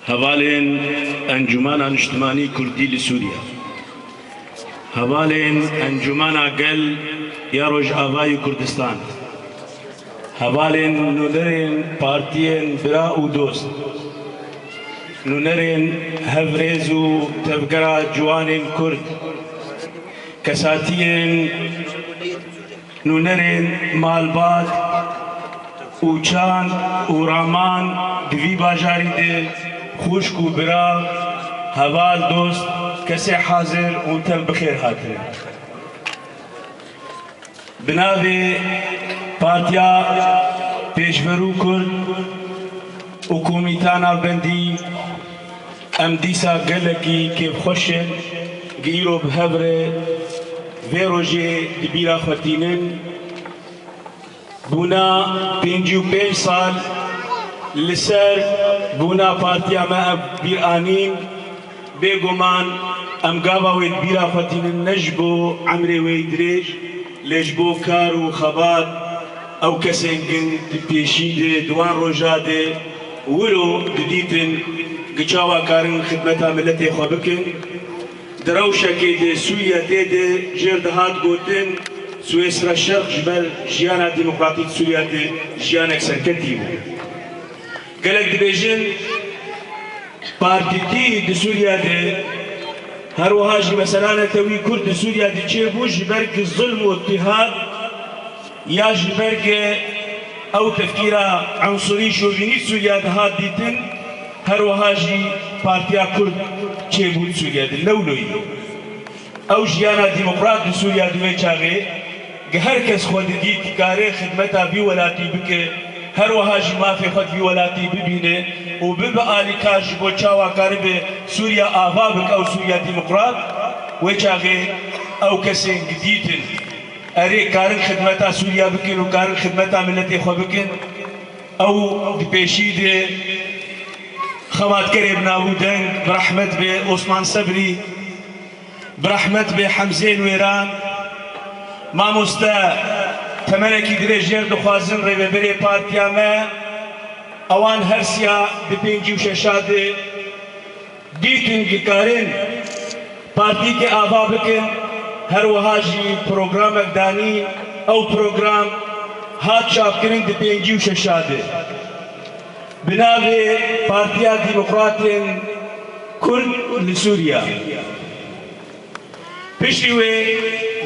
هەواڵێن ئەنجومانە نیشتمانی کوردی لە سووریا، هەواڵێن ئەنجومانە گەل یا ڕۆژئاوای کوردستان، هەواڵێن نونەرێن پارتیên برا û dost، نونەرێن هەڤرێز û tevgera ciwanên Kurd، kesatiyên nûnerên malbat û çand û raman di vî bajarî de xuşk û birav, heval dost, kesê hazir û tev bixêr hatine. Bi navê Partiya Pêşverû Kurd û Komîta Navbendî em dîsa gelekî kêfxweşin gi îro bi hev re vê rojê di bîra xwetînin bûna 55 sal li ser bûna partiya me ev bîranîn bêguman em gava wê di bîra xwetînin ne ji bo emrê wê dirêj lê ji bo kar û xebat ew kesên kin di pêşî de di wan roja de wilo didîtin gi çawa karin xidmeta milletê xwe bikin. Di rewşekê de Sûriya tê de jêr dihat gotin Swêsra Şerq ji ber jiyana demokratîk Sûriya de jiyanek serketî bû. Gelek dibêjin partîtî di Sûriya de her wiha jî meselaneke wî Kurd di Sûriya de çêbû ji ber ku zulm û îtîhad ya ji ber ke ew tefkîra ensûrî şovînî Sûriya de hat dîtin her wiha jî Partiya Kurd çêbû di Sûriya de lewloyî. Ew jiyana demokrat di Sûriya di wê çaxê gi her kes xwe didî dikare xidmeta vî welatî bike, her wiha jî mafê xwe vî welatî bibîne û bibe alîkar ji bo çawa karibe Sûriya ava bike ew Sûriya demokrat wê çaxê ew kesên didîtin erê karin xidmeta Sûriya bikin û karin xidmeta milletê xwe bikin ew di pêşî de xebatkerê bi navû deng bi rehmet bê Osman Sebrî, bi rehmet bê Hemzên Wêran, mamoste temenekî dirêj jêr dixwazin rêveberê partiya me ewan hersiya di pêncî û şeşa de dîtin ki karin partîkê ava bikin her wiha jî programek danî ew program hat çapkirin di pêncî û şeşa de. Bi navê Partiya Demokratên Kurd li Sûriya piştî wê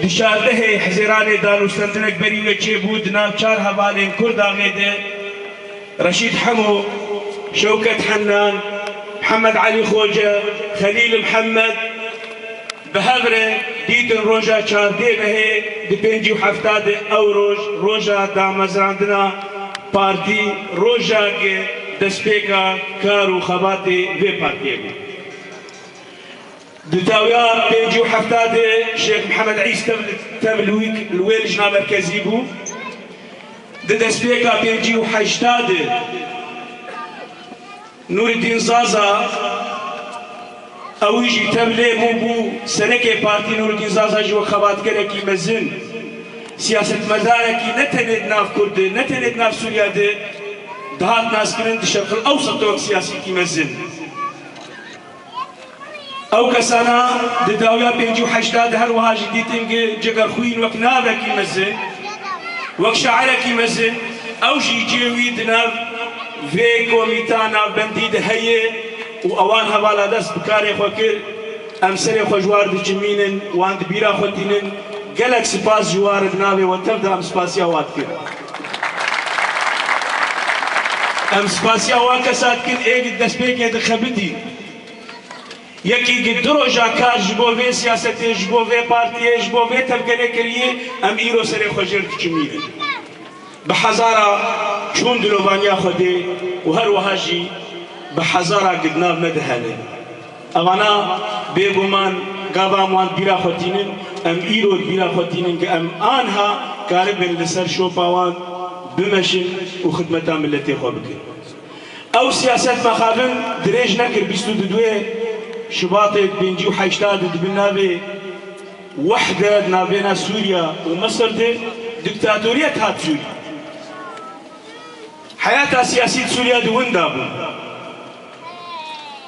di şardehê Hezêranê danûstendinek berî wê çêbû di nav çar hevalên Kurdanê de Reşîd Hemo, Şewket Hennan, Mihemed Elî Xoca, Xelîl Mihemed bi hev re dîtin roja çardê mehê di pêncî û heftadê ew roj roja damezrandina partî rojake destpêka kar û xebatê vê partiyê bû. Di dawiya pêncî û heftadê Şêx Mihemed Îs tev li wê lijna merkezî bû. Di destpêka pêncî û heştadê Nûreddîn Zaza ew jî tev lê bû senekê partî Nûreddîn Zaza ji we xebatgerekî mezin siyasetmedarekî ne tenê di nav Kurdê ne tenê di nav Sûriya de dihat naskirin di Şerqil Ewsat wek siyasîkî mezin. Ew kesana di dawiya pêncî û heştadê her wiha jî dîtin ki cigerxwîn wek navekî mezin wek şairekî mezin ew jî cêwî di nav vê Komîta Navbendî de heye û ewan hevala dest bi karê xwe kir em serê xwe ji war dicimînin wan di bîra xwe tînin gelek spas ji war di navê we tev de em spasiya wan dikin. Em spasiya wan kesa dikin êgid destpêkê dixebitî yekî gi du roja kar ji bo vê siyasetê ji bo vê partiyê ji bo vê tevgerê kiriye em îro serê xwe jêr dicimînin. Bi hezara çûn dilovaniya xwe de û her wiha jî bi hezara gidnav me dihene. Evana bêguman gavam wan bîra xwe tînin em îro bîra xwe tînin ki em anha karibin li ser şopa wan bimeşin û xidmeta milletê xwe bikin. Ew siyaset mexabin dirêj nekir 22 Şubatê pêncî û heştadê di bin navê wehde di navbêna Sûriya û Misir de diktatoriyet hat Sûriya. Hayata siyasî Sûriya di winda bû.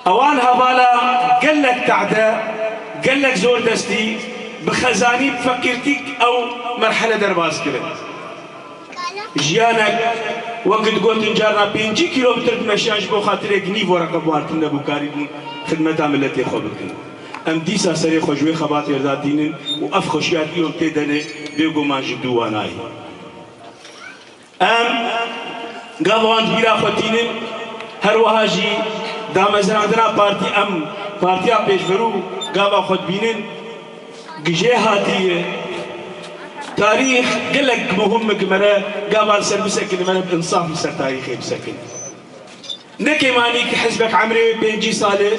Awan هبالا قال لك تعدى قال لك زور دستي بخزاني بفكرتك او مرحله درباس كده جيانك وقت قلت نجارنا 5 kilometre مشاش بو خاطرك نيف ورقه بوارتنا بوكاري خدمه عملتي خوبك ام ديسا سري خوجوي خبات يرداتين واف خوشيات يوم تدني بيغو ماجي دواناي ام قالوان بيرا خوتين هر وهاجي دامزرادنا بارتي ام بارتيا بيشبرو قالوا خد بينن جي هاتيه تاريخ قلق مهم كمرة قابل سر بسكن من بإنصاف مسر تاريخي بسكن نكي مانيك حزبك عمري بينجي صالح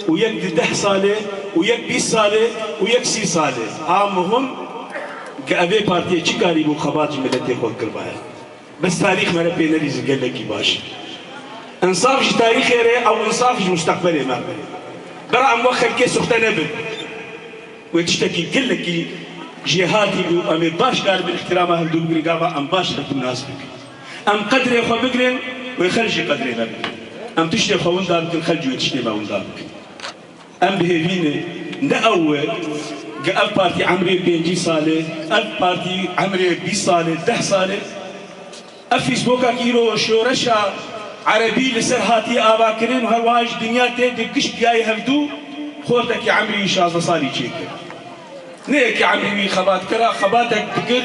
ويك 10 صالح ويك 20 صالح ويك 30 صالح مهم كأبي بارتي تشكاري بو خبات ملتي خود كربايا بس تاريخ مرة بينريز قلقي باش انصاف تاريخي او انصاف مستقبلي ما برا موخر كيس اختنا بد وتشتكي قلقي جهاتي بو امي باش قال بالاحترام اهل دول قابا ام باش خدم الناس بك ام قدري خو بقرن ويخرجي قدري بك ام تشتي خو وندابك خرجي وتشتي ما وندابك ام بهيفيني نأول قال بارتي عمري بينجي صالح ال بارتي عمري 20 صالح 10 صالح الفيسبوك كيلو شورشا عربي لسر هاتي اباكرين وهواج دنيا تيدي قش جاي هفدو خوتك يا عمري 16 صالي تشيك نيك يا عمي خبات كرا خباتك تقل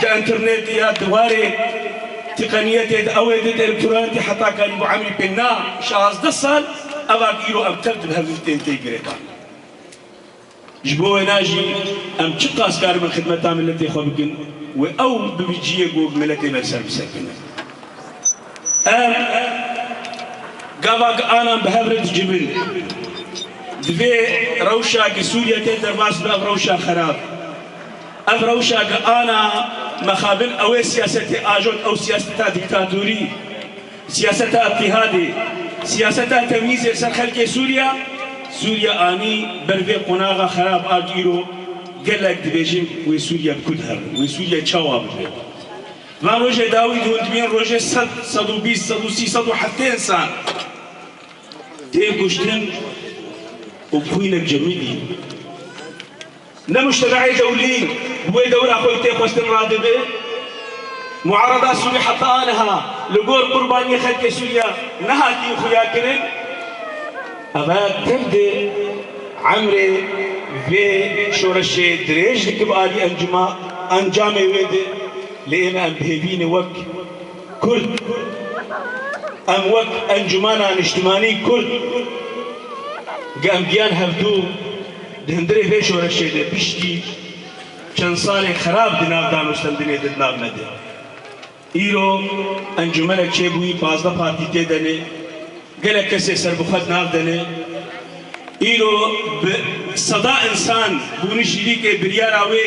كانترنت يا دواري تقنية اويدت الكترونية حتى كان ابو عمي بنا شاز دصل اباكيرو ام ترتب هذين تيجريتا جبوه ناجي ام تشقاس كار من خدمة تعمل التي خبكن او ببيجيه جوب ملتي مرسل بسكن ام قابك انا بهبرت جبل دفي روشا كسوريا تندر باس باب روشا خراب ام روشا انا مخابن او سياسة اجوت او سياسة ديكتاتوري سياسة اضطهادي سياسة تمييز سر خلق سوريا سوريا اني برفي قناغا خراب اجيرو قال لك دبيجين وسوريا بكدهر وسوريا تشاوب ما روجه داوود وندمين روجه 120 130 حتى انسان تيكوشتن وبوينك جميلي نمجتمعي دولي بوي دولة أخوي تيكوشتن رادبه معارضة سوريا حتى أنها لقول قربانية خلق سوريا نهاتي خويا كرن أما تبدأ عمري في شورشي دريج لكب آلي أنجامي ويدي لإما أم بهبيني وك كل أم وك أنجمانا اجتماعي كل قام بيان هفدو دهندري في شورشي ده بشتي چند سال خراب دناب دانوستن دنيا دناب مده إيرو أنجمانك چه بوي 15 پارتی تدنه قلق کسی سر بخد ناف دنه إيرو بصدا إنسان بوني شريك بريار آوي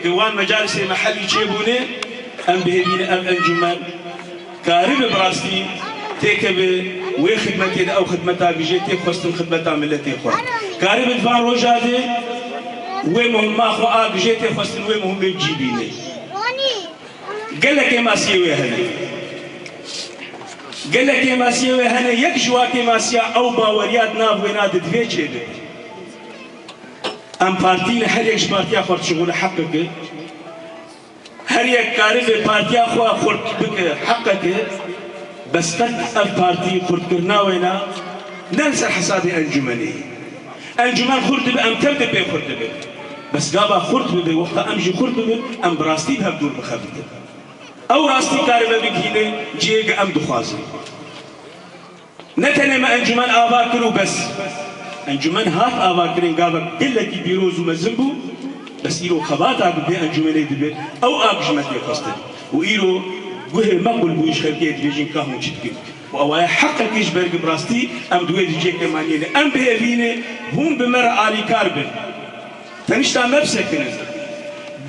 قوان مجالس محلي چه بونه أم بهبين أم أنجمان كارب براستي تيكب وي خدمتي ده أو خدمتا بيجي تيك خستن خدمتا ملتي خوا كارب دفان روجا ده وي مهم ما خوا بيجي تيك خستن وي مهم بجيبيني قالك ما سيوي هنا قالك ما سيوي هنا يكجوا ما سيا أو باوريات ناب ويناد دفيتش ده أم بارتين هر يكش بارتيا خورد شغل حقك هر يك كارب بارتيا خوا خورد بك حقك بس قد البارتي خورد كرنا وينا ننسى حسابي أنجماني أنجمان خورد بأم تبد بي خورد بي بس قابا خورد بي وقتا أمجي خورد بي أم براستي بها بدور بخبت أو راستي كارب بكيني جيغ أم دخوازي نتنى ما أنجمان آباكرو بس أنجمان هات آباكرين قابا قلتي بيروز ومزنبو بس إيرو خباتا بي أنجماني دبي أو أبجمت يقصد وإيرو قوه مقبل بويش خلقية بيجين كاهمو شتكي وأوايا حقك يجبرق براستي أم دويد جيك مانيني أم بهفيني هم بمرأة آلي كاربن تنشتا مبسكنا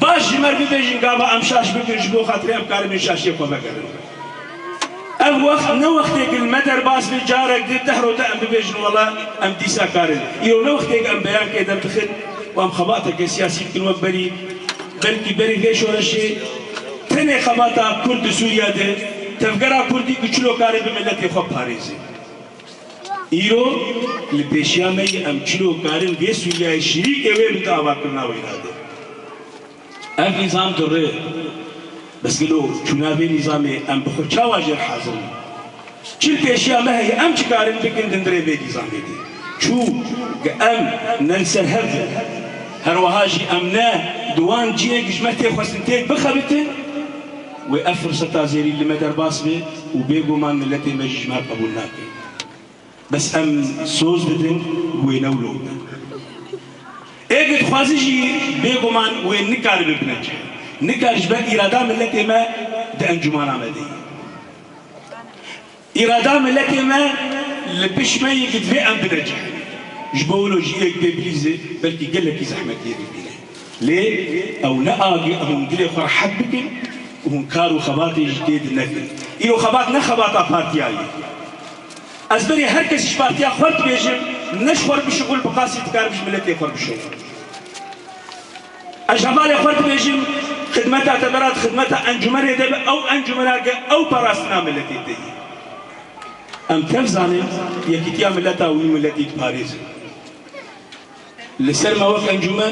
باش جمر بيجين قابا أم شاش بكر جبو خاطري أم كاربن شاشي خو بكرن أم وقت نو وقتك المدر باس بالجارك دي تحرو تأم بيجين والله أم ديسا كارن إيرو نو وقتك أم بيان كيدا بتخد وأم خباتك سياسي كن وبري بلكي بري فيش ولا شيء تنه خباتا كرد سوريا ده تفكرا كردي كچلو كاري بملتي خو باريزي إيرو لبيشامي أم كيلو كارن بيسويا شريك أوي بتاع كنا ويناده أم نظام دره بس قالوا شنا في نظامي أم بخشوا واجر حاضر كل بيشامي هي أم كارن بكن دندري بيجي نظامي دي شو أم ننسى هذا هروهاجي أمنا دوان جيك جمتي خسنتين بخبتين وأفر ستازيري اللي ما درباس به وبيجوا من التي مجيش ما قبولناك بس أم سوز بدن وينولو إيه خوازيجي بيجوا من وين نكار ببنجه نكار جبت إرادة من التي ما دأنجمان عمدي إرادة من التي ما لبش ما يجد في أم بنجه جبولو جيك ببليزة بلكي قال لك زحمة يبي ليه أو نأجي هم دلي فرحت بكن وهم كارو خباتي جديد النفل إيو خبات نخباتا بارتياي أزبري هركس بارتيا خورت بيجم نشخور بشغل بقاسي تكاربش ملتي خور بشغل أجهبالي خورت بيجم خدمتها تبرات خدمتها أنجمر يدب أو أنجمر أو براسنا ملتي دي أم تفزاني يكتيا ملتا وي ملتي باريس لسر ما وقت أنجمان